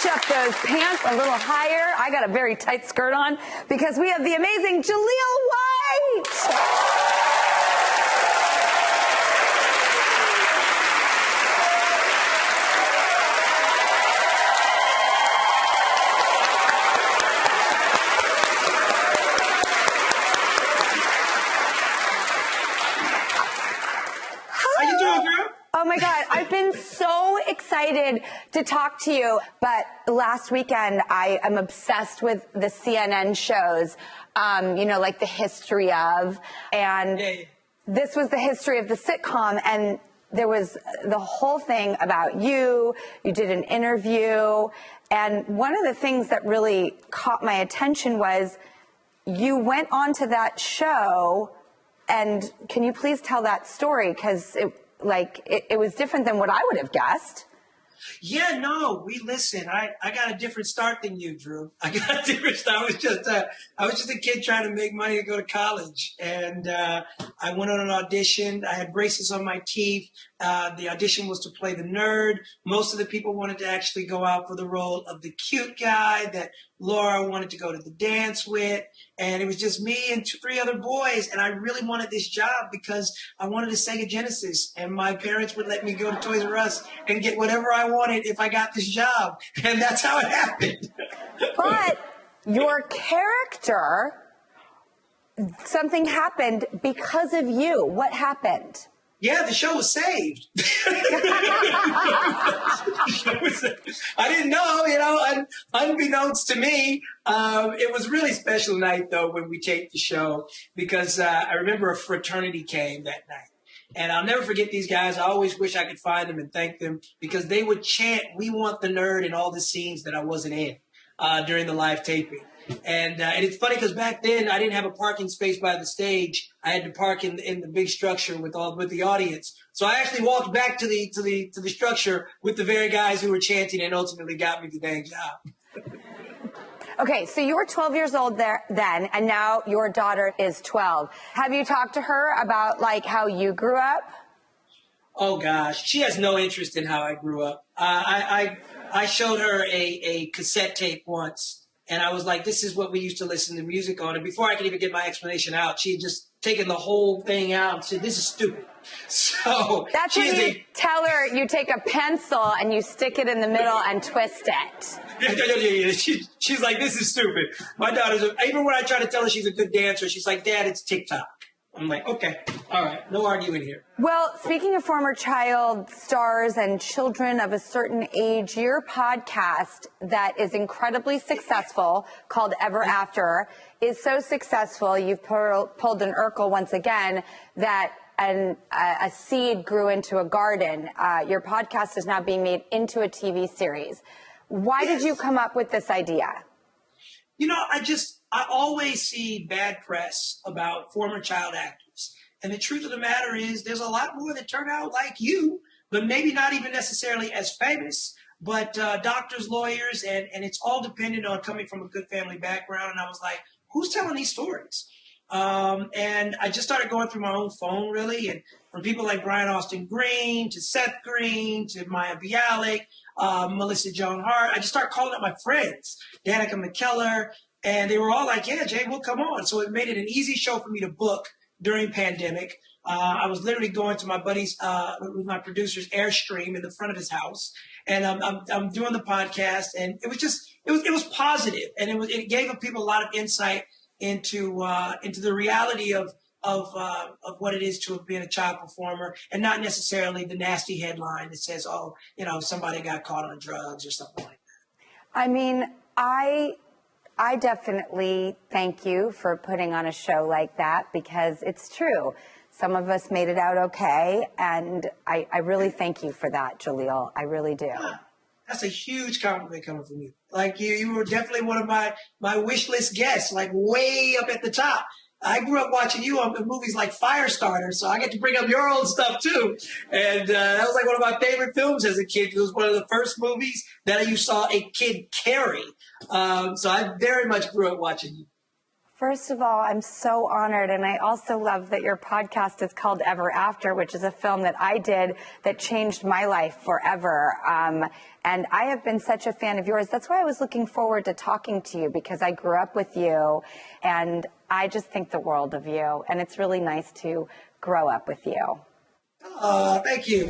cinch up those pants a little higher. I got a very tight skirt on because we have the amazing Jaleel White. Oh my God, I've been so excited to talk to you. But last weekend, I am obsessed with the CNN shows, you know, like The History of. And this was the history of the sitcom. And there was the whole thing about you. You did an interview. And one of the things that really caught my attention was you went onto that show. And can you please tell that story? Because it was different than what I would have guessed. Yeah, no, listen. I got a different start than you, Drew. I got a different start. I was just a kid trying to make money to go to college, and I went on an audition. I had braces on my teeth. The audition was to play the nerd. Most of the people wanted to actually go out for the role of the cute guy that Laura wanted to go to the dance with, and it was just me and three other boys. And I really wanted this job because I wanted a Sega Genesis, and my parents would let me go to Toys R Us and get whatever I wanted if I got this job, and that's how it happened. But your character, something happened because of you. What happened? Yeah, the show was saved. I didn't know, you know, unbeknownst to me. It was a really special night, though, when we taped the show, because I remember a fraternity came that night. And I'll never forget these guys. I always wish I could find them and thank them, because they would chant, "We want the nerd," in all the scenes that I wasn't in during the live taping. And it's funny because back then I didn't have a parking space by the stage. I had to park in the big structure with the audience. So I actually walked back to the structure with the very guys who were chanting and ultimately got me the dang job. Okay, so you were 12 years old then, and now your daughter is 12. Have you talked to her about like how you grew up? Oh gosh, she has no interest in how I grew up. I showed her a cassette tape once. And I was like, this is what we used to listen to music on. And before I could even get my explanation out, she had just taken the whole thing out and said, "This is stupid." So that's when you tell her you take a pencil and you stick it in the middle and twist it. Yeah. She's like, "This is stupid." My daughter's, even when I try to tell her she's a good dancer, she's like, "Dad, it's TikTok." I'm like, okay, all right, no arguing here. Well, speaking of former child stars and children of a certain age, your podcast that is incredibly successful, called Ever After, is so successful, you've pulled an Urkel once again, that a seed grew into a garden. Your podcast is now being made into a TV series. Why did you come up with this idea? You know, I always see bad press about former child actors. And the truth of the matter is there's a lot more that turn out like you, but maybe not even necessarily as famous, but doctors, lawyers, and it's all dependent on coming from a good family background. And I was like, who's telling these stories? And I just started going through my own phone, really, and from people like Brian Austin Green to Seth Green to Maya Bialik, Melissa Joan Hart. I just started calling up my friends, Danica McKellar, and they were all like, "Yeah, Jay, we'll come on." So it made it an easy show for me to book during pandemic. I was literally going to my buddy's, with my producer's Airstream in the front of his house, and I'm doing the podcast, and it was positive, and it gave people a lot of insight into the reality of what it is to have been a child performer, and not necessarily the nasty headline that says, "Oh, you know, somebody got caught on drugs" or something like that. I mean, I definitely thank you for putting on a show like that, because it's true. Some of us made it out okay, and I really thank you for that, Jaleel. I really do. That's a huge compliment coming from you. Like, you were definitely one of my wish list guests, like way up at the top. I grew up watching you on movies like Firestarter, so I get to bring up your old stuff too. And that was like one of my favorite films as a kid. It was one of the first movies that you saw a kid carry. So I very much grew up watching you. First of all, I'm so honored, and I also love that your podcast is called Ever After, which is a film that I did that changed my life forever. And I have been such a fan of yours. That's why I was looking forward to talking to you, because I grew up with you, and I just think the world of you. And it's really nice to grow up with you. Oh, thank you.